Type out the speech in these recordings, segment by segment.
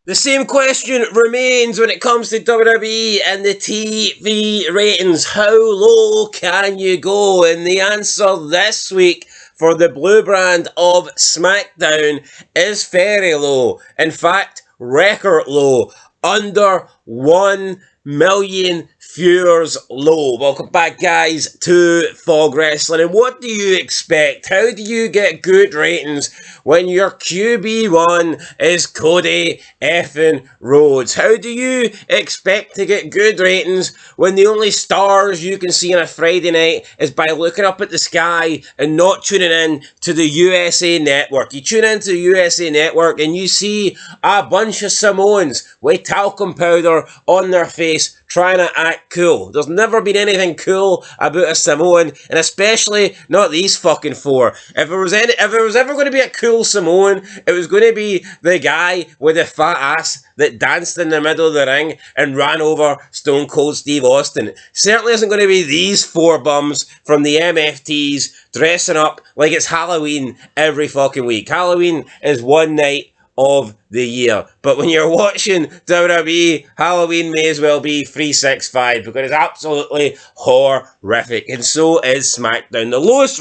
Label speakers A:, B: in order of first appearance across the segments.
A: The same question remains when it comes to WWE and the TV ratings. How low can you go? And the answer this week for the blue brand of SmackDown is very low. In fact, record low. Under 1 million viewers low. Welcome back, guys, to Fog Wrestling. And what do you expect? How do you get good ratings when your QB1 is Cody effing Rhodes? How do you expect to get good ratings when the only stars you can see on a Friday night is by looking up at the sky and not tuning in to the USA Network? You tune into the USA Network and you see a bunch of Samoans with talcum powder on their face trying to act cool. There's never been anything cool about a Samoan, and especially not these fucking four. If there was ever going to be a cool Samoan, it was going to be the guy with the fat ass that danced in the middle of the ring and ran over Stone Cold Steve Austin. Certainly isn't going to be these four bums from the MFTs dressing up like it's Halloween every fucking week. Halloween is one night of the year. But when you're watching WWE, Halloween may as well be 365 because it's absolutely horrific. And so is SmackDown. The lowest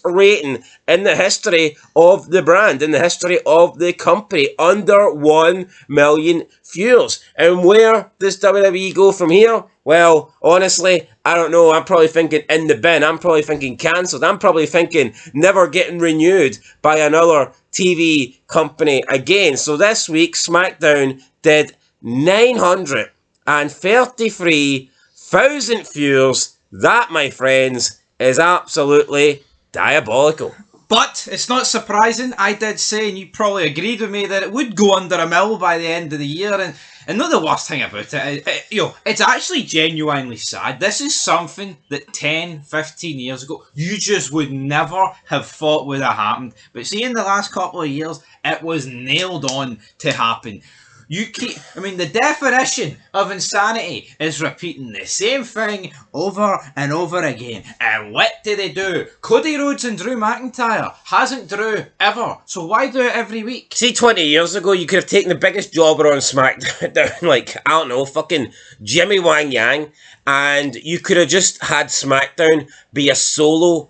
A: rating in the history of the brand, in the history of the company, under 1 million viewers. And where does WWE go from here? Well, honestly, I don't know. I'm probably thinking in the bin. I'm probably thinking cancelled. I'm probably thinking never getting renewed by another TV company again. So this week, SmackDown did 933,000 viewers. That, my friends, is absolutely diabolical.
B: But it's not surprising. I did say, and you probably agreed with me, that it would go under 1 mil by the end of the year. And not the worst thing about it, it's actually genuinely sad. This is something that 10, 15 years ago, you just would never have thought would have happened. But see, in the last couple of years, it was nailed on to happen. The definition of insanity is repeating the same thing over and over again. And what do they do? Cody Rhodes and Drew McIntyre. Hasn't Drew ever. So why do it every week?
A: See, 20 years ago, you could have taken the biggest jobber on SmackDown, like, I don't know, fucking Jimmy Wang Yang, and you could have just had SmackDown be a solo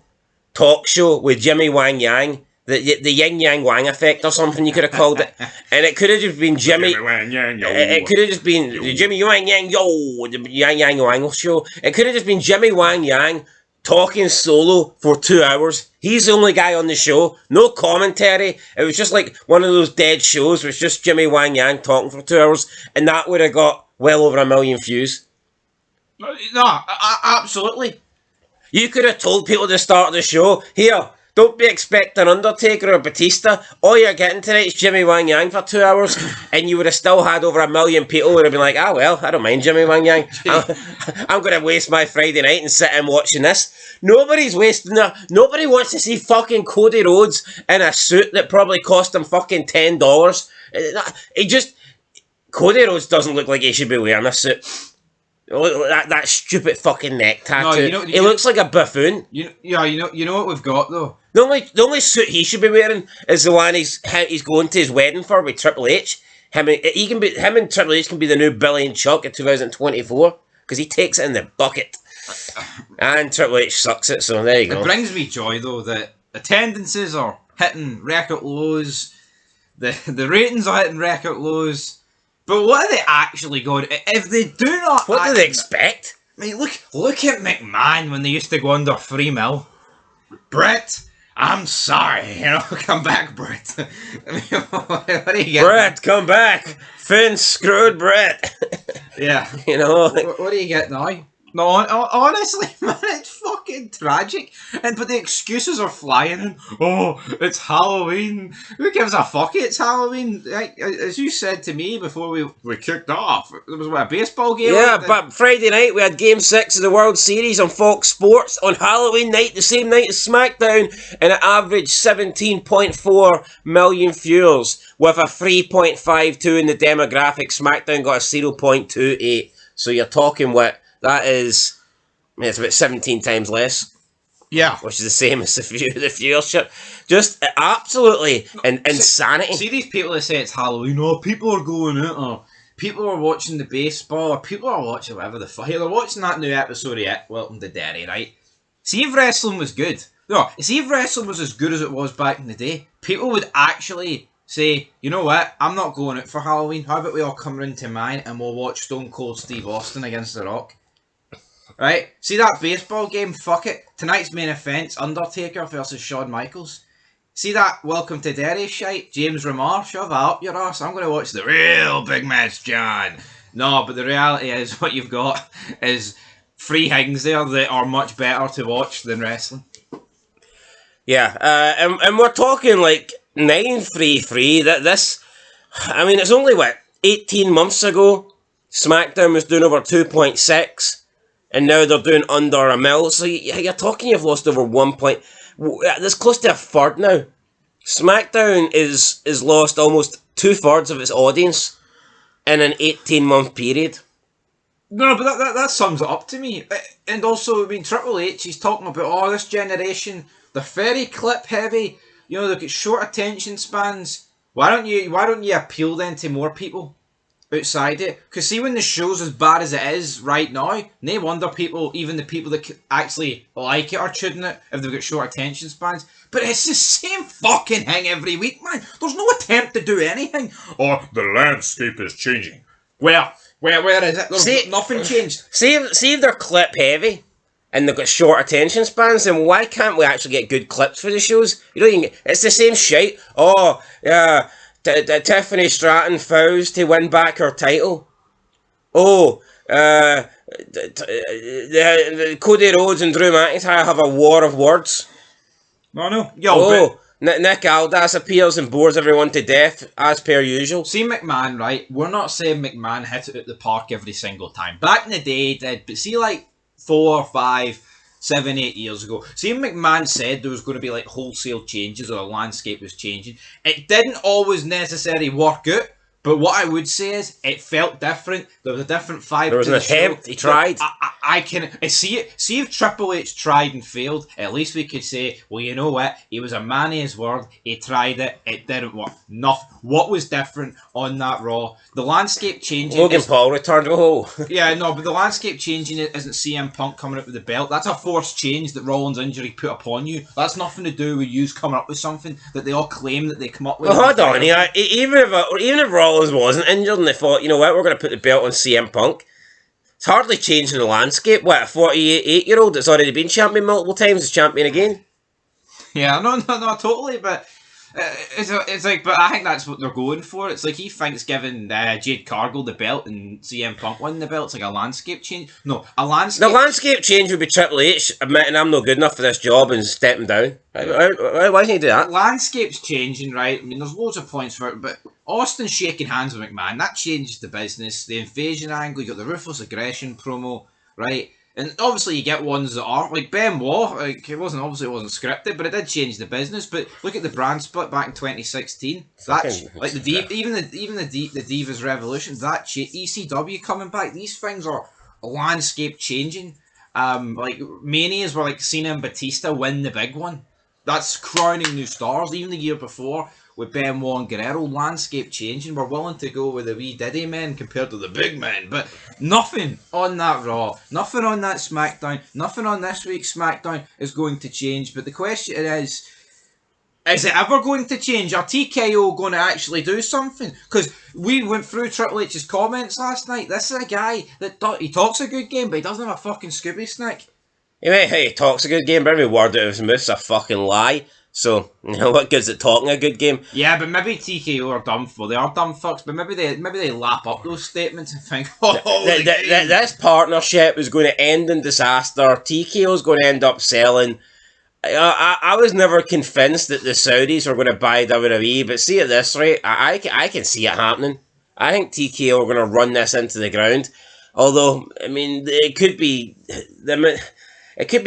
A: talk show with Jimmy Wang Yang. The Yin Yang Wang effect or something you could have called it. And it could have just been Jimmy Wang Yang, yo. It could have just been the Jimmy Wang Yang, yo, the Yang Yang Wang show. It could have just been Jimmy Wang Yang talking solo for 2 hours. He's the only guy on the show. No commentary. It was just like one of those dead shows where it's just Jimmy Wang Yang talking for 2 hours. And that would have got well over 1 million views.
B: No, absolutely.
A: You could have told people at the start of the show, here, don't be expecting Undertaker or Batista. All you're getting tonight is Jimmy Wang Yang for 2 hours, and you would have still had over 1 million people who would have been like, well, I don't mind Jimmy Wang Yang. I'm going to waste my Friday night and sit and watching this. Nobody's wasting their... Nobody wants to see fucking Cody Rhodes in a suit that probably cost him fucking $10. Cody Rhodes doesn't look like he should be wearing a suit. That stupid fucking neck tattoo. No, he looks like a buffoon.
B: You know what we've got though.
A: The only suit he should be wearing is the one he's going to his wedding for with Triple H. Him and Triple H can be the new Billy and Chuck in 2024 because he takes it in the bucket, and Triple H sucks it. So there you go.
B: It brings me joy though that attendances are hitting record lows, the ratings are hitting record lows. But what are they actually going? If they do not,
A: what do they expect?
B: I mean, look at McMahon when they used to go under 3 mil. Brett, I'm sorry, come back, Brett. I mean, what do you get?
A: Brett, come back. Finn screwed Brett.
B: Yeah, what do you get now? No, honestly, man, it's fucking tragic. But the excuses are flying in. Oh, it's Halloween. Who gives a fuck? It's Halloween. As you said to me before we kicked off, there was a baseball game.
A: Yeah, but Friday night we had Game 6 of the World Series on Fox Sports on Halloween night, the same night as SmackDown, and it averaged 17.4 million viewers with a 3.52 in the demographic. SmackDown got a 0.28. So you're talking what? That is, it's about 17 times less.
B: Yeah.
A: Which is the same as the viewership. Just absolutely insanity.
B: See these people that say it's Halloween, oh, people are going out, or people are watching the baseball, or people are watching whatever the fuck. They're watching that new episode of It, Welcome to Derry, right? See if wrestling was good. No, see if wrestling was as good as it was back in the day, people would actually say, you know what, I'm not going out for Halloween. How about we all come round to mine and we'll watch Stone Cold Steve Austin against The Rock? Right? See that baseball game? Fuck it. Tonight's main event's Undertaker versus Shawn Michaels. See that Welcome to Derry shite? James Remar, shove that up your ass. I'm going to watch the real big match, John. No, but the reality is what you've got is three things there that are much better to watch than wrestling.
A: Yeah, and we're talking like 933. I mean, it's only, 18 months ago, SmackDown was doing over 2.6. And now they're doing under a mil. So you're talking you've lost over 1 point. That's close to a third now. SmackDown is lost almost 2/3 of its audience in an 18-month period.
B: No, but that sums it up to me. And also, I mean, Triple H, he's talking about, this generation, they're very clip heavy. You know, they've got short attention spans. Why don't you appeal then to more people outside it? Because see, when the show's as bad as it is right now, no wonder people, even the people that actually like it, are tuning it if they've got short attention spans. But it's the same fucking thing every week, man. There's no attempt to do anything. Or the landscape is changing. Where is it? There's nothing changed.
A: See if they're clip heavy and they've got short attention spans, then why can't we actually get good clips for the shows? You don't even it's the same shit. Oh, yeah. Tiffany Stratton fouls to win back her title. Oh, Cody Rhodes and Drew McIntyre have a war of words.
B: No.
A: Nick Aldis appears and bores everyone to death, as per usual.
B: See McMahon, right? We're not saying McMahon hit it at the park every single time. Back in the day, he did. But see, 4, 5, 7, 8 years ago. See, McMahon said there was going to be wholesale changes or the landscape was changing. It didn't always necessarily work out, but what I would say is it felt different. There was a different vibe.
A: There was an attempt. He tried.
B: I can see it. See if Triple H tried and failed. At least we could say, well, you know what? He was a man of his word. He tried it. It didn't work. Nothing. What was different on that Raw? The landscape changing.
A: Logan Paul returned.
B: Yeah, no, but the landscape changing isn't CM Punk coming up with the belt. That's a forced change that Rollins' injury put upon you. That's nothing to do with you coming up with something that they all claim that they come up with.
A: Well, hold on. Even if Rollins wasn't injured and they thought, you know what, we're going to put the belt on CM Punk, it's hardly changing the landscape. What, a 48-year-old that's already been champion multiple times is champion again?
B: Yeah, no, totally, but it's but I think that's what they're going for. It's he thinks giving Jade Cargill the belt and CM Punk winning the belt, it's like a landscape change. No, a landscape...
A: The landscape change would be Triple H admitting I'm not good enough for this job and stepping down. Why doesn't he do that?
B: Landscape's changing, right? I mean, there's loads of points for it, but Austin shaking hands with McMahon, that changes the business. The invasion angle, you got the ruthless aggression promo, right? And obviously you get ones that are like Benoit. It wasn't scripted, but it did change the business. But look at the brand split back in 2016. That's even the Divas Revolution. That ECW coming back. These things are landscape changing. Manias were Cena and Batista win the big one. That's crowning new stars. Even the year before with Benoit and Guerrero, landscape changing. We're willing to go with the wee Diddy men compared to the big men, but nothing on that Raw, nothing on that SmackDown, nothing on this week's SmackDown is going to change. But the question is it ever going to change? Are TKO going to actually do something? Because we went through Triple H's comments last night. This is a guy that he talks a good game, but he doesn't have a fucking Scooby Snack.
A: He talks a good game, but every word out of his mouth's a fucking lie. So, you know, what gives it talking a good game?
B: Yeah, but maybe TKO are dumb. Well, they are dumb fucks, but maybe they lap up those statements and think,
A: this partnership is going to end in disaster. TKO is going to end up selling. I was never convinced that the Saudis were going to buy WWE, but see at this rate, I can see it happening. I think TKO are going to run this into the ground. Although, I mean, it could be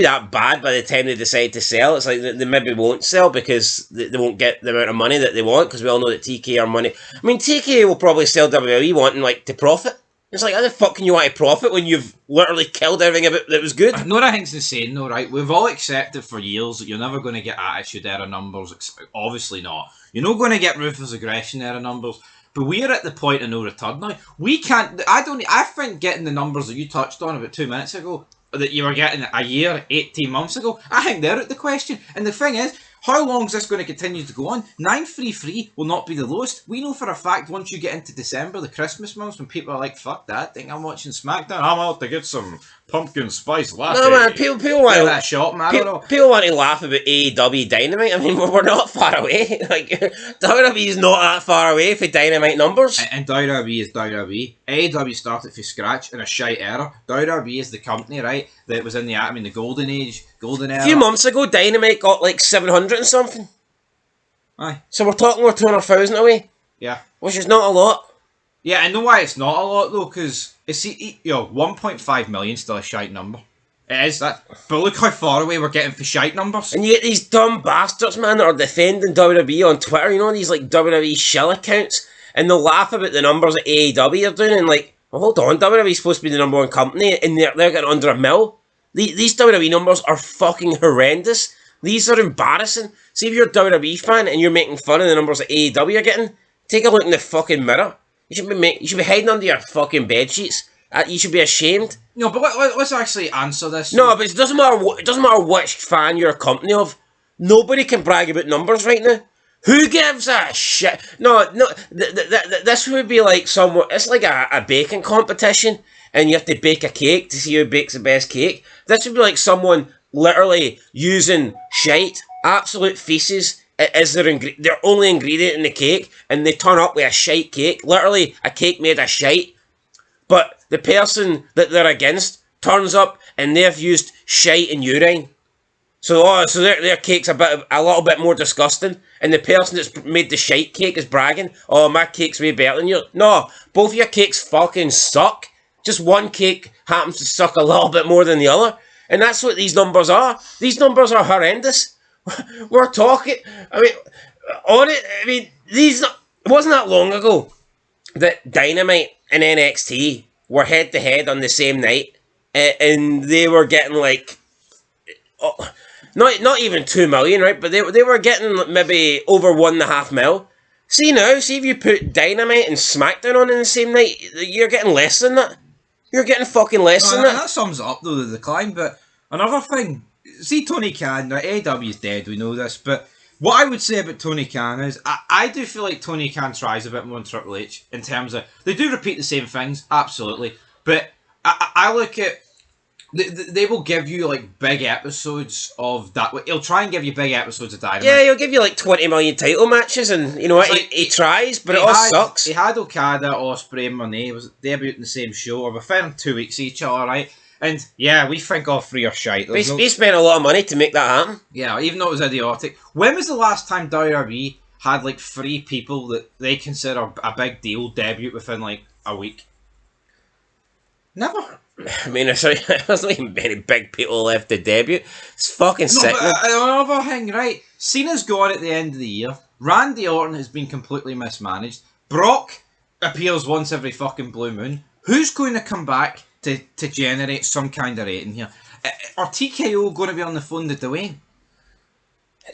A: that bad by the time they decide to sell. It's like they maybe won't sell because they won't get the amount of money that they want, because we all know that TK are money. I mean, TK will probably sell WWE wanting to profit. It's like, how the fuck can you want to profit when you've literally killed everything that was good?
B: No, I think's insane though, right? We've all accepted for years that you're never going to get Attitude Era numbers. Obviously not. You're not going to get Ruthless Aggression Era numbers. But we're at the point of no return now. We can't. I think getting the numbers that you touched on about 2 minutes ago, that you were getting a year, 18 months ago, I think they're at the question. And the thing is, how long is this going to continue to go on? 933 will not be the lowest. We know for a fact once you get into December, the Christmas months, when people are like, fuck that, I think I'm watching Smackdown, I'm out to get some pumpkin spice latte.
A: No, man, people want to,
B: that shop, man.
A: People want to laugh about AEW Dynamite. I mean, we're not far away. Like, WWE is not that far away for Dynamite numbers.
B: And WWE is WWE. AEW started from scratch in a shite era. WWE is the company, right, that was in the golden age, golden era.
A: A few months ago, Dynamite got like 700 and something.
B: Aye.
A: So we're talking we're 200,000 away.
B: Yeah.
A: Which is not a lot.
B: Yeah, I know why it's not a lot though, because it's 1.5 million still a shite number. It is that, but look how far away we're getting for shite numbers.
A: And you get these dumb bastards, man, that are defending WWE on Twitter. You know, these like WWE shill accounts, and they'll laugh about the numbers that AEW are doing, and like, well, hold on, WWE's supposed to be the number one company, and they're getting under a mil. These WWE numbers are fucking horrendous. These are embarrassing. See, if you're a WWE fan and you're making fun of the numbers that AEW are getting, take a look in the fucking mirror. You should be hiding under your fucking bed sheets. You should be ashamed.
B: No, but let's actually answer this.
A: No, but it doesn't matter which fan you're a company of. Nobody can brag about numbers right now. Who gives a shit? No. This would be like it's like a baking competition, and you have to bake a cake to see who bakes the best cake. This would be like someone literally using shite, absolute feces, as their only ingredient in the cake, and they turn up with a shite cake, literally a cake made of shite, but the person that they're against turns up and they've used shite and urine. So their cake's a little bit more disgusting, and the person that's made the shite cake is bragging, oh, my cake's way better than yours. No, both your cakes fucking suck. Just one cake happens to suck a little bit more than the other. And that's what these numbers are. These numbers are horrendous. We're talking, it wasn't that long ago that Dynamite and NXT were head to head on the same night, and they were getting like, not even 2 million, right? But they were getting maybe over 1.5 mil. See if you put Dynamite and Smackdown on in the same night, you're getting less than that. You're getting fucking less than that.
B: That sums up though the decline. But another thing, see Tony Khan, right? AEW is dead, we know this, but what I would say about Tony Khan is I do feel like Tony Khan tries a bit more than Triple H in terms of, they do repeat the same things, absolutely, but I look at, they will give you like big episodes of that. He'll try and give you big episodes of Dynamite.
A: Yeah, he'll give you like 20 million title matches, and you know what, like, he tries, but it all sucks.
B: He had Okada, Ospreay, and Monet was debuting the same show, or within 2 weeks each, alright. And yeah, we think all three are shite.
A: He spent a lot of money to make that happen.
B: Yeah, even though it was idiotic. When was the last time WWE had like 3 people that they consider a big deal debut within like a week? Never.
A: I mean, there's not even many big people left to debut. It's fucking sick.
B: Another thing, right? Cena's gone at the end of the year. Randy Orton has been completely mismanaged. Brock appears once every fucking blue moon. Who's going to come back to generate some kind of rating here? Are TKO going to be on the phone to Dwayne?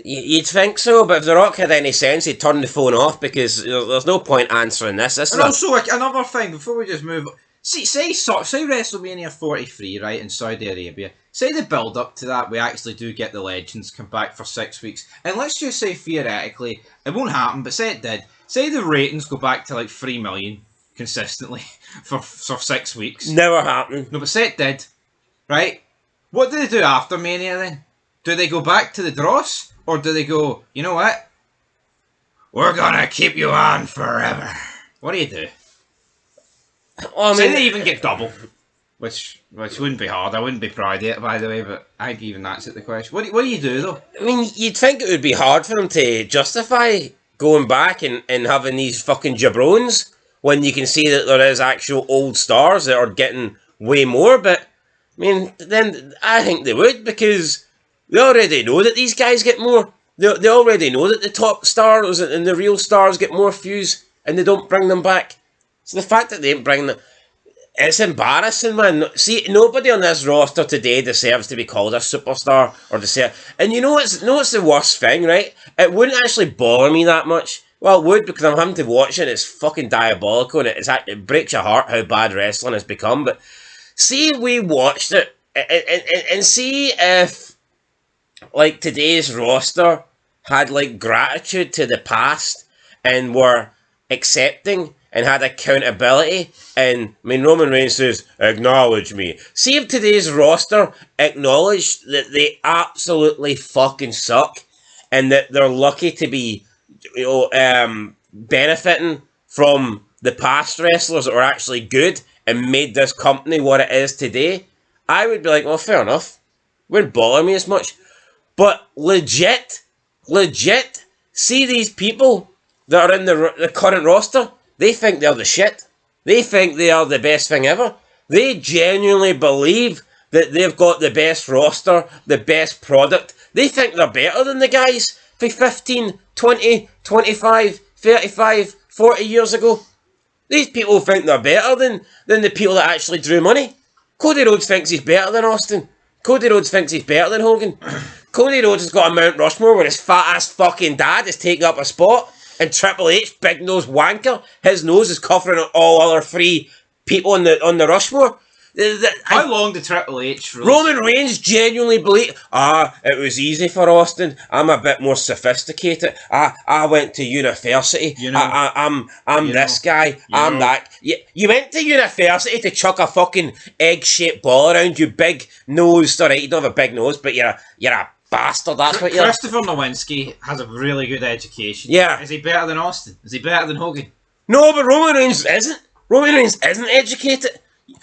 A: You'd think so, but if The Rock had any sense, he'd turn the phone off, because there's no point answering this.
B: And also, another thing, before we just move on. Say WrestleMania 43, right, in Saudi Arabia. Say the build up to that, we actually do get the legends come back for 6 weeks. And let's just say, theoretically, it won't happen, but say it did. Say the ratings go back to like 3 million consistently for 6 weeks.
A: Never happening.
B: No, but say it did, right? What do they do after Mania then? Do they go back to the dross? Or do they go, you know what? We're gonna keep you on forever. What do you do? Well, say they even get double, which wouldn't be hard. I wouldn't be proud of it, by the way, but I think even that's at the question. What do you do, though?
A: I mean, you'd think it would be hard for them to justify going back and having these fucking jabrones when you can see that there is actual old stars that are getting way more, but, I mean, then I think they would, because they already know that these guys get more. They already know that the top stars and the real stars get more views, and they don't bring them back. So the fact that they didn't bring them, It's embarrassing, man. See, nobody on this roster today deserves to be called a superstar or deserve. And you know what's the worst thing, right? It wouldn't actually bother me that much. Well, it would, because I'm having to watch it. It's fucking diabolical, and it breaks your heart how bad wrestling has become. But see if we watched it, and see if, like, today's roster had, like, gratitude to the past and were accepting and had accountability. And, I mean, Roman Reigns says, acknowledge me. See if today's roster acknowledged that they absolutely fucking suck and that they're lucky to be, benefiting from the past wrestlers that were actually good and made this company what it is today. I would be like, well, fair enough. Wouldn't bother me as much. But legit, see these people that are in the current roster, they think they're the shit. They think they are the best thing ever. They genuinely believe that they've got the best roster, the best product. They think they're better than the guys for 15, 20, 25, 35, 40 years ago. These people think they're better than the people that actually drew money. Cody Rhodes thinks he's better than Austin. Cody Rhodes thinks he's better than Hogan. Cody Rhodes has got a Mount Rushmore where his fat-ass fucking dad is taking up a spot. And Triple H, big nose wanker, his nose is covering all other three people on the Rushmore.
B: How long did Triple H release?
A: Roman Reigns genuinely believe, it was easy for Austin. I'm a bit more sophisticated. I went to university. I'm this guy. I'm that. You went to university to chuck a fucking egg-shaped ball around, you big nose. Alright, you don't have a big nose, but you're a bastard, that's what you're.
B: Christopher Nowinski has a really good education.
A: Yeah.
B: Is he better than Austin? Is he better than Hogan?
A: No, but Roman Reigns isn't. Roman Reigns isn't educated.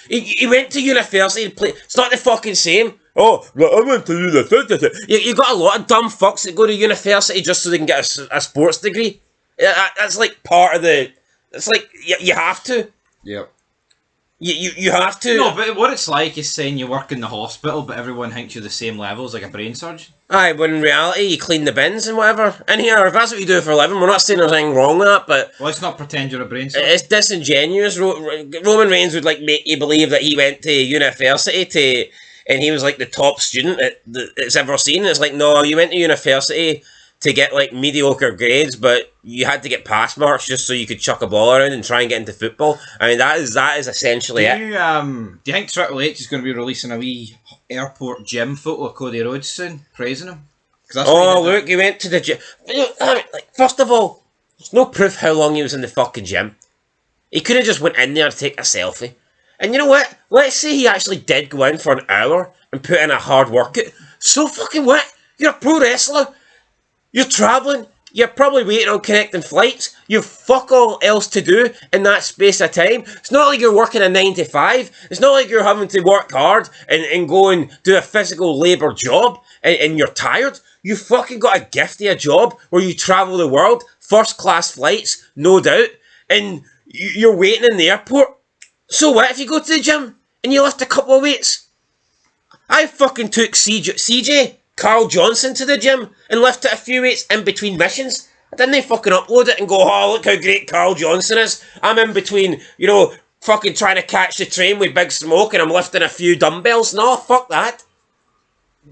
A: He went to university to play. It's not the fucking same. Oh, I went to university. You got a lot of dumb fucks that go to university just so they can get a sports degree. That's like part of the. It's like you have to.
B: Yep.
A: You have to.
B: No, but what it's like is saying you work in the hospital, but everyone thinks you're the same level as like a brain surgeon.
A: Aye, when in reality you clean the bins and whatever. In here, if that's what you do for a living, we're not saying there's anything wrong with that, but
B: well, let's not pretend you're a brain surgeon.
A: It's disingenuous. Roman Reigns would like make you believe that he went to university and he was like the top student it's ever seen. It's like, no, you went to university to get like mediocre grades, but you had to get pass marks just so you could chuck a ball around and try and get into football. I mean, that is essentially it.
B: Do you think Triple H is going to be releasing a wee airport gym photo of Cody Rhodes soon, praising him?
A: Look, he went to the gym. Like, first of all, there's no proof how long he was in the fucking gym. He could have just went in there to take a selfie. And you know what? Let's say he actually did go in for an hour and put in a hard workout. So fucking what? You're a pro wrestler. You're travelling. You're probably waiting on connecting flights. You've fuck all else to do in that space of time. It's not like you're working a 9 to 5. It's not like you're having to work hard and go and do a physical labour job and you're tired. You fucking got a gift of a job where you travel the world, first class flights, no doubt, and you're waiting in the airport. So what if you go to the gym and you lift a couple of weights? I fucking took CJ Carl Johnson to the gym and lifted a few weights in between missions. I didn't fucking upload it and go, oh, look how great Carl Johnson is. I'm in between, fucking trying to catch the train with Big Smoke and I'm lifting a few dumbbells. No, fuck that.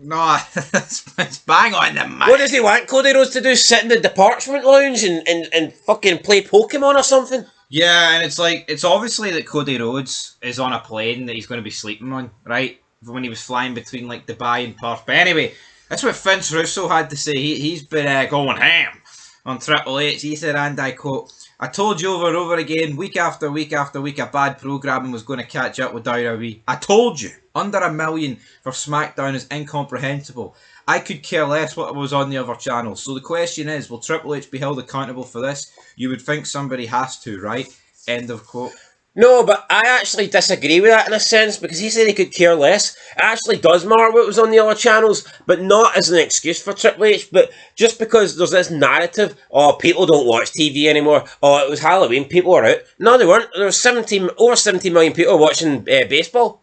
B: No, it's bang on the mic.
A: What does he want Cody Rhodes to do? Sit in the department lounge and fucking play Pokemon or something?
B: Yeah, and it's obviously that Cody Rhodes is on a plane that he's going to be sleeping on, right? When he was flying between like Dubai and Perth. But anyway, that's what Vince Russo had to say. He's been going ham on Triple H. He said, and I quote, I told you over and over again, week after week after week, a bad programming was going to catch up with WWE. I told you, under $1 million for Smackdown is incomprehensible. I could care less what was on the other channels. So the question is, will Triple H be held accountable for this? You would think somebody has to, right? End of quote.
A: No, but I actually disagree with that in a sense, because he said he could care less. It actually does matter what was on the other channels, but not as an excuse for Triple H, but just because there's this narrative, people don't watch TV anymore, it was Halloween, people were out. No, they weren't. There was over 17 million people watching baseball.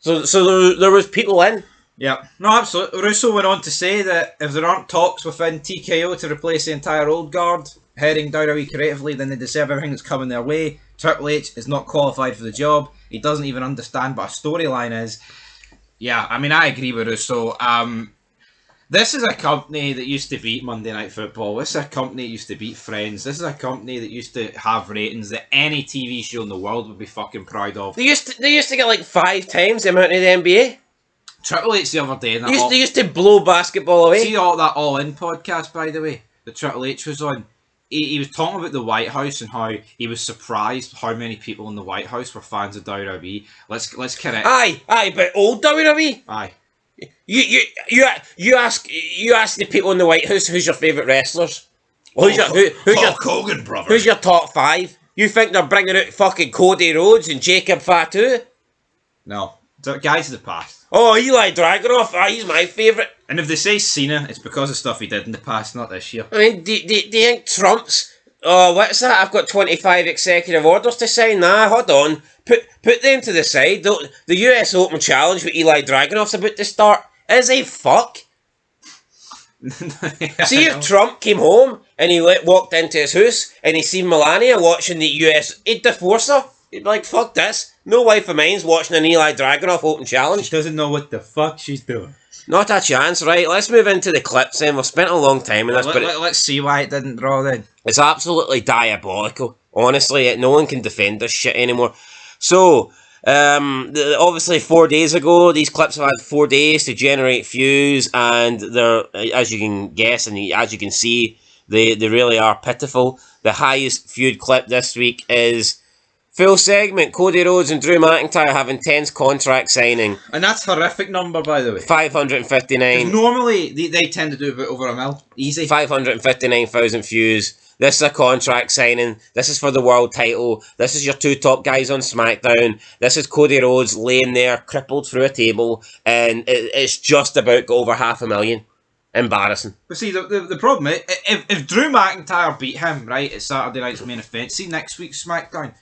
A: So there was people in.
B: Yeah, no, absolutely. Russo went on to say that if there aren't talks within TKO to replace the entire old guard heading WWE creatively, then they deserve everything that's coming their way. Triple H is not qualified for the job. He doesn't even understand what a storyline is. Yeah, I mean, I agree with Russo. This is a company that used to beat Monday Night Football. This is a company that used to beat Friends. This is a company that used to have ratings that any TV show in the world would be fucking proud of.
A: They used to get like 5 times the amount of the NBA.
B: Triple H the other day.
A: They used to blow basketball away.
B: See all that All In podcast, by the way, that Triple H was on. He was talking about the White House and how he was surprised how many people in the White House were fans of WWE. Let's correct.
A: Aye, but old WWE.
B: Aye.
A: You ask the people in the White House who's your favourite wrestlers. Who's your
B: Hogan, brother?
A: Who's your top 5? You think they're bringing out fucking Cody Rhodes and Jacob Fatu?
B: No, guys of the past.
A: Oh, Eli Dragunov, he's my favourite.
B: And if they say Cena, it's because of stuff he did in the past, not this year.
A: I mean, do you think Trump's... Oh, what's that? I've got 25 executive orders to sign. Nah, hold on. Put them to the side. The US Open Challenge with Eli Dragunov's about to start. Is he fuck? See if Trump came home and he walked into his house and he seen Melania watching the US... He'd divorce her. He'd be like, fuck this. No wife of mine's watching an Eli Dragunov Open Challenge.
B: She doesn't know what the fuck she's doing.
A: Not a chance. Right, let's move into the clips then. We've spent a long time in this, but
B: let's see why it didn't draw then.
A: It's absolutely diabolical. Honestly, no one can defend this shit anymore. So, obviously 4 days ago, these clips have had 4 days to generate views, and they're, as you can guess and as you can see, they really are pitiful. The highest viewed clip this week is full segment, Cody Rhodes and Drew McIntyre have intense contract signing.
B: And that's a horrific number, by the way.
A: 559.
B: Normally, they tend to do a bit over a mil. Easy.
A: 559,000 views. This is a contract signing. This is for the world title. This is your 2 top guys on SmackDown. This is Cody Rhodes laying there, crippled through a table, and it's just about go over 500,000. Embarrassing.
B: But see, the problem is, if Drew McIntyre beat him, right, at Saturday night's main event, see next week's SmackDown,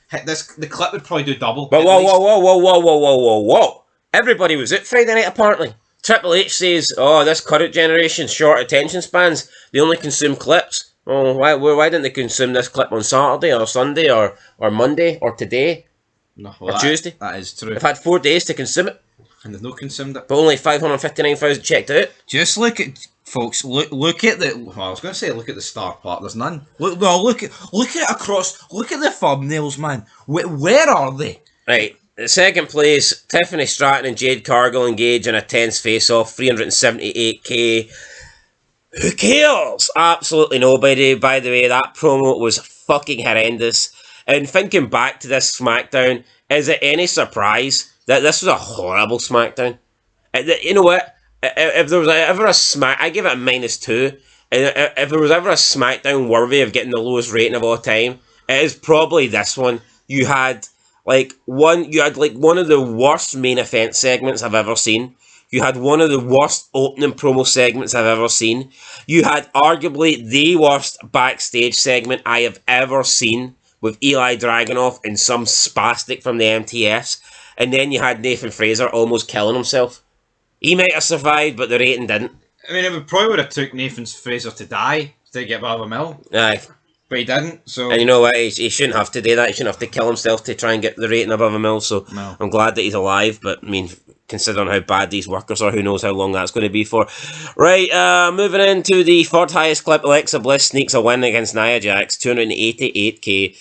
B: the clip would probably do double.
A: But whoa. Everybody was out Friday night, apparently. Triple H says, oh, this current generation's short attention spans. They only consume clips. Oh, why didn't they consume this clip on Saturday or Sunday or Monday or today?
B: No,
A: or Tuesday?
B: That is true.
A: They've had 4 days to consume it.
B: And they've not consumed it.
A: But only 559,000 checked out.
B: Just look at... Folks, look at the... Well, I was going to say look at the star part. There's none. Look at it across. Look at the thumbnails, man. Where are they?
A: Right. Second place, Tiffany Stratton and Jade Cargill engage in a tense face-off. 378k. Who cares? Absolutely nobody. By the way, that promo was fucking horrendous. And thinking back to this SmackDown, is it any surprise that this was a horrible SmackDown? You know what? If there was ever a I give it a -2. And if there was ever a SmackDown worthy of getting the lowest rating of all time, it is probably this one. You had one of the worst main event segments I've ever seen. You had one of the worst opening promo segments I've ever seen. You had arguably the worst backstage segment I have ever seen with Eli Dragunov and some spastic from the MTS. And then you had Nathan Fraser almost killing himself. He might have survived, but the rating didn't.
B: I mean, it probably would have took Nathan Fraser to die to get above a mil.
A: Aye.
B: But he didn't, so...
A: And you know what? He shouldn't have to do that. He shouldn't have to kill himself to try and get the rating above a mil, so
B: no.
A: I'm glad that he's alive, but, I mean, considering how bad these workers are, who knows how long that's going to be for. Right, moving into the third highest clip, Alexa Bliss sneaks a win against Nia Jax, 288k.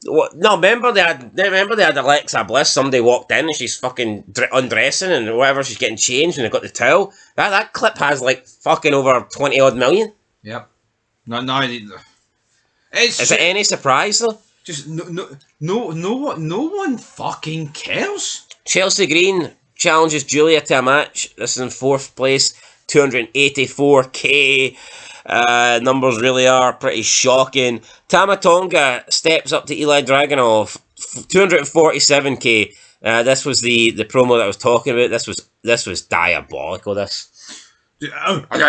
A: No, remember they had Alexa Bliss. Somebody walked in and she's fucking undressing and whatever. She's getting changed and they got the towel. That clip has like fucking over 20 odd million.
B: Yep. No.
A: Is it any surprise though?
B: Just no one fucking cares.
A: Chelsea Green challenges Julia to a match. This is in 4th place, 284k. Numbers really are pretty shocking. Tama Tonga steps up to Eli Dragunov, 247k. This was the promo that I was talking about. This was diabolical. This.
B: No, but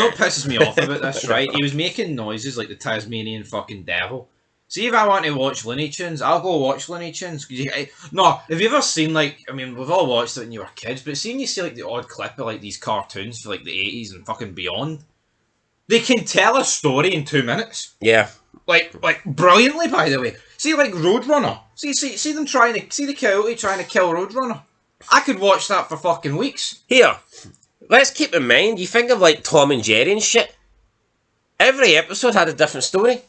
B: what pisses me off about this, right? He was making noises like the Tasmanian fucking devil. See, if I want to watch Looney Tunes, I'll go watch Looney Tunes. No, have you ever seen, like, I mean, we've all watched it when you were kids, but seeing you see, like, the odd clip of, like, these cartoons for, like, the 80s and fucking beyond, They can tell a story in 2 minutes.
A: Yeah.
B: Like brilliantly, by the way. See, like Roadrunner. See them see the coyote trying to kill Roadrunner. I could watch that for fucking weeks.
A: Here, let's keep in mind, you think of like Tom and Jerry and shit. Every episode had a different story.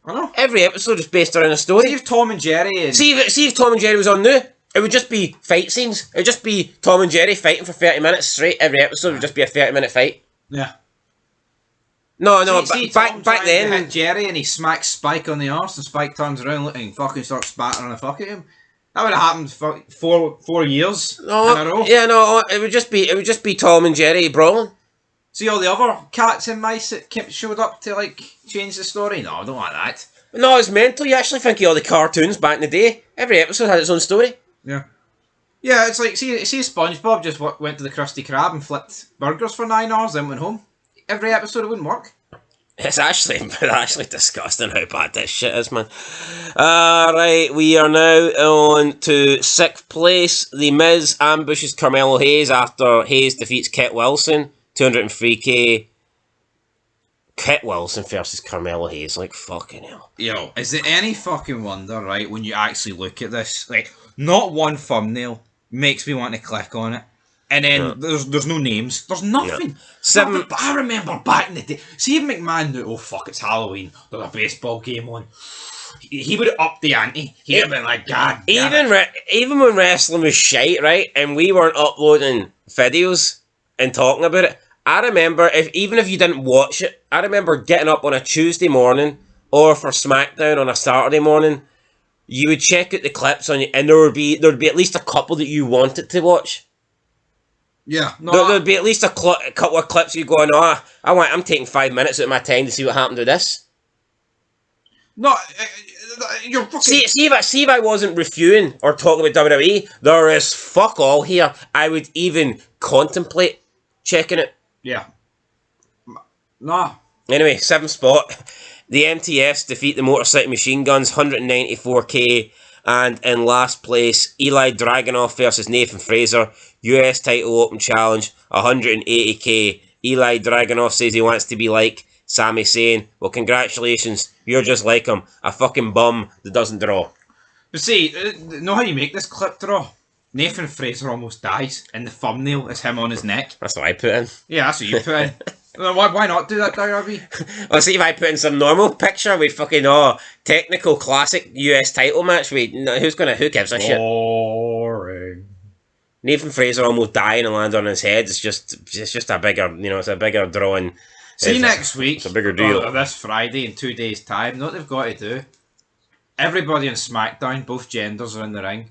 B: I know.
A: Every episode is based around a story.
B: See if Tom and Jerry and...
A: See if Tom and Jerry was on now, it would just be fight scenes. It would just be Tom and Jerry fighting for 30 minutes straight. Every episode would just be a 30-minute fight.
B: Yeah.
A: No, back
B: then...
A: then...
B: hit Jerry and he smacks Spike on the arse and Spike turns around and fucking starts spattering the fuck at him. That would have happened for 4 years in a row.
A: Yeah, no, it would just be Tom and Jerry brawling.
B: See all the other cats and mice that showed up to like change the story? No, I don't like that.
A: No, it's mental. You actually think of all the cartoons back in the day. Every episode had its own story.
B: Yeah. Yeah, it's like, see SpongeBob just went to the Krusty Krab and flipped burgers for 9 hours, then went home. Every episode it wouldn't work.
A: It's actually disgusting how bad this shit is, man. Right, we are now on to 6th place. The Miz ambushes Carmelo Hayes after Hayes defeats Kit Wilson. 203k. Kit Wilson versus Carmelo Hayes, like fucking hell.
B: Yo, is it any fucking wonder, right, when you actually look at this? Like, not one thumbnail makes me want to click on it. And then there's no names. There's nothing. But I remember back in the day. See if McMahon knew, oh fuck, it's Halloween. There's a baseball game on. He would have upped the ante. He'd have been like, God damn it.
A: Even when wrestling was shite, right, and we weren't uploading videos and talking about it, I remember, even if you didn't watch it, I remember getting up on a Tuesday morning or for Smackdown on a Saturday morning. You would check out the clips on you, and there'd be at least a couple that you wanted to watch.
B: Yeah, no,
A: there'd be at least a couple of clips you going, oh, I'm taking 5 minutes out of my time to see what happened to this.
B: No, you're fucking...
A: See if I wasn't reviewing or talking about WWE, there is fuck all here. I would even contemplate checking it.
B: Yeah. No.
A: Anyway, 7th spot. The MTS defeat the Motor City Machine Guns, 194k. And in last place, Eli Dragunov versus Nathan Frazer, US title open challenge, 180k. Eli Dragunov says he wants to be like Sami Zayn. Well, congratulations, you're just like him, a fucking bum that doesn't draw.
B: But see, know how you make this clip draw? Nathan Frazer almost dies, and the thumbnail is him on his neck.
A: That's what I put in.
B: Yeah, that's what you put in. Why not do that, WRB?
A: Well, see if I put in some normal picture with fucking technical classic US title match. Who gives a shit?
B: Boring.
A: Nathan Frazer almost dying and landing on his head. It's just a bigger, it's a bigger drawing.
B: See next week.
A: It's a bigger deal.
B: This Friday in 2 days' time. Know what they've got to do? Everybody on SmackDown, both genders, are in the ring,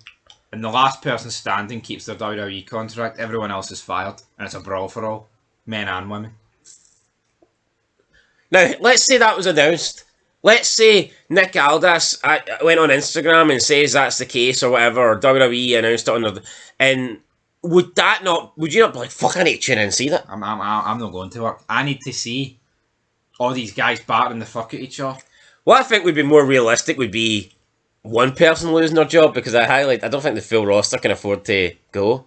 B: and the last person standing keeps their WWE contract. Everyone else is fired, and it's a brawl for all, men and women.
A: Now, let's say that was announced. Let's say Nick Aldis went on Instagram and says that's the case or whatever, or WWE announced it and would you not be like, fuck, I need to tune in and see that?
B: I'm not going to work. I need to see all these guys battering the fuck at each other.
A: What I think would be more realistic would be one person losing their job, because I don't think the full roster can afford to go.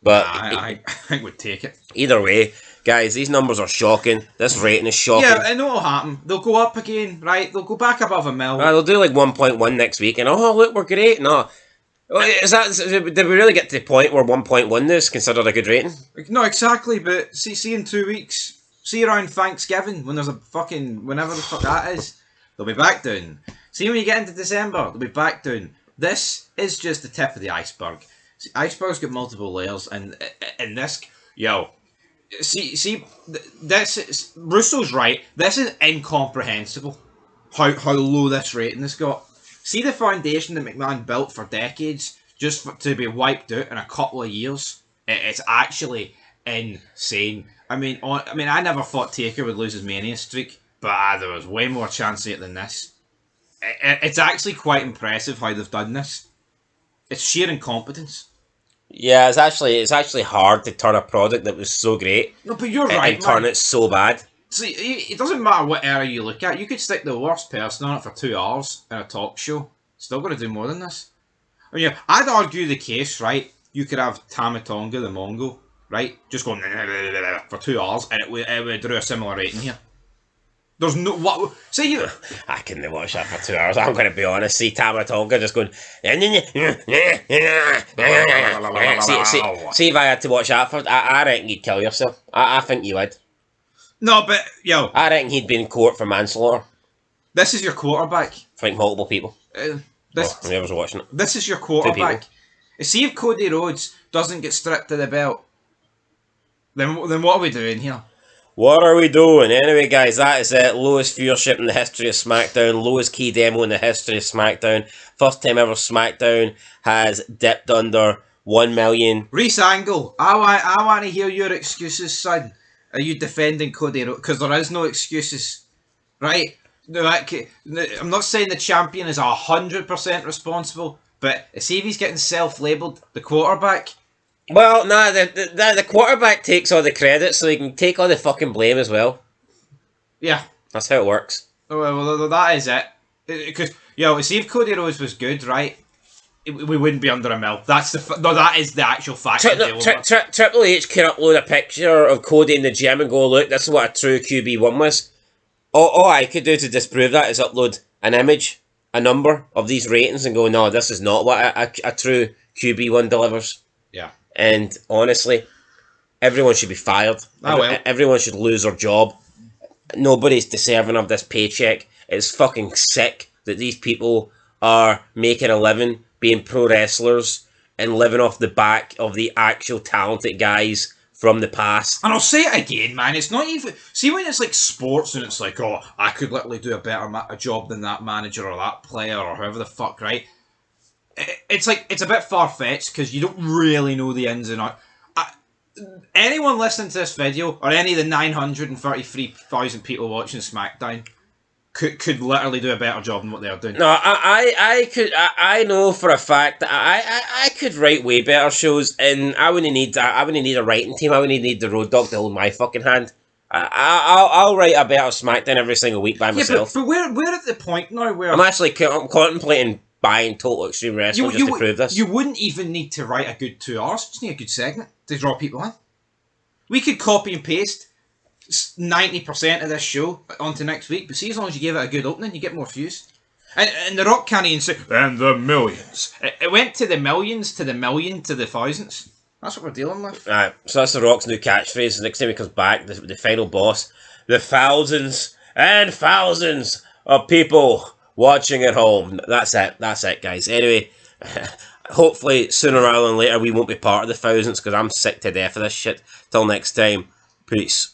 A: But
B: I think we'd take it.
A: Either way, guys, these numbers are shocking. This rating is shocking.
B: Yeah, I know what'll happen. They'll go up again, right? They'll go back above a mil.
A: They'll do like 1.1 next week, and oh look, we're great. No, did we really get to the point where 1.1 is considered a good rating?
B: No, exactly. But see in 2 weeks. See around Thanksgiving when there's a fucking whenever the fuck that is, they'll be back down. See when you get into December, they'll be back down. This is just the tip of the iceberg. See, iceberg's got multiple layers, and this, yo, see, this is, Russo's right. This is incomprehensible. How low this rating has got. See the foundation that McMahon built for decades, just to be wiped out in a couple of years. It's actually insane. I mean, I never thought Taker would lose his Mania streak, but there was way more chance of it than this. It's actually quite impressive how they've done this. It's sheer incompetence.
A: Yeah, it's actually hard to turn a product that was so great.
B: No, but you're right,
A: and turn it so bad.
B: See, it doesn't matter what era you look at. You could stick the worst person on it for 2 hours in a talk show. Still going to do more than this. I mean, I'd argue the case, right? You could have Tamatonga, the Mongol, right? Just going for 2 hours, and it would draw a similar rating here. There's no what. Say you.
A: I couldn't watch that for 2 hours. I'm going to be honest. See Tama Tonga just going. See if I had to watch that for. I reckon you'd kill yourself. I think you would.
B: No, but yo,
A: I reckon he'd be in court for manslaughter.
B: this is your quarterback.
A: I think multiple people.
B: This
A: Whoever's watching it.
B: this is your quarterback. See if Cody Rhodes doesn't get stripped of the belt, then what are we doing here?
A: What are we doing? Anyway, guys, that is it. Lowest viewership in the history of SmackDown. Lowest key demo in the history of SmackDown. First time ever SmackDown has dipped under 1 million.
B: Reese Angle, I want to hear your excuses, son. Are you defending Cody Rhodes? Because there is no excuses, right? I'm not saying the champion is 100% responsible, but see if he's getting self-labelled the quarterback.
A: Well, nah, the quarterback takes all the credit, so he can take all the fucking blame as well.
B: Yeah.
A: That's how it works.
B: Well, that is it. Because, see if Cody Rhodes was good, right? We wouldn't be under a mil. That is the actual fact.
A: Triple H can upload a picture of Cody in the gym and go, look, this is what a true QB1 was. All I could do to disprove that is upload an image, a number of these ratings and go, no, this is not what a true QB1 delivers.
B: Yeah.
A: And honestly, everyone should be fired. Everyone should lose their job. Nobody's deserving of this paycheck. It's fucking sick that these people are making a living being pro wrestlers and living off the back of the actual talented guys from the past.
B: And I'll say it again, man. It's not even... See, when it's like sports and it's like, oh, I could literally do a better job than that manager or that player or whoever the fuck, right? It's like, it's a bit far-fetched because you don't really know the ins and outs. Anyone listening to this video, or any of the 933,000 people watching SmackDown, could literally do a better job than what they're doing.
A: No, I know for a fact that I could write way better shows, and I wouldn't need a writing team. I wouldn't need the Road Dogg to hold my fucking hand. I'll write a better SmackDown every single week by myself.
B: But we're at the point now where
A: I'm actually contemplating buying Total Extreme Wrestling just to prove this.
B: You wouldn't even need to write a good 2 hours. You just need a good segment to draw people in. We could copy and paste 90% of this show onto next week, but see, as long as you give it a good opening, you get more views. And The Rock can't even say, and the millions. It went to the millions, to the million, to the thousands. That's what we're dealing with.
A: Alright, so that's The Rock's new catchphrase. The next time he comes back, the final boss, the thousands and thousands of people watching at home. That's it, guys. Anyway, hopefully sooner rather than later we won't be part of the thousands because I'm sick to death of this shit. Till next time, peace.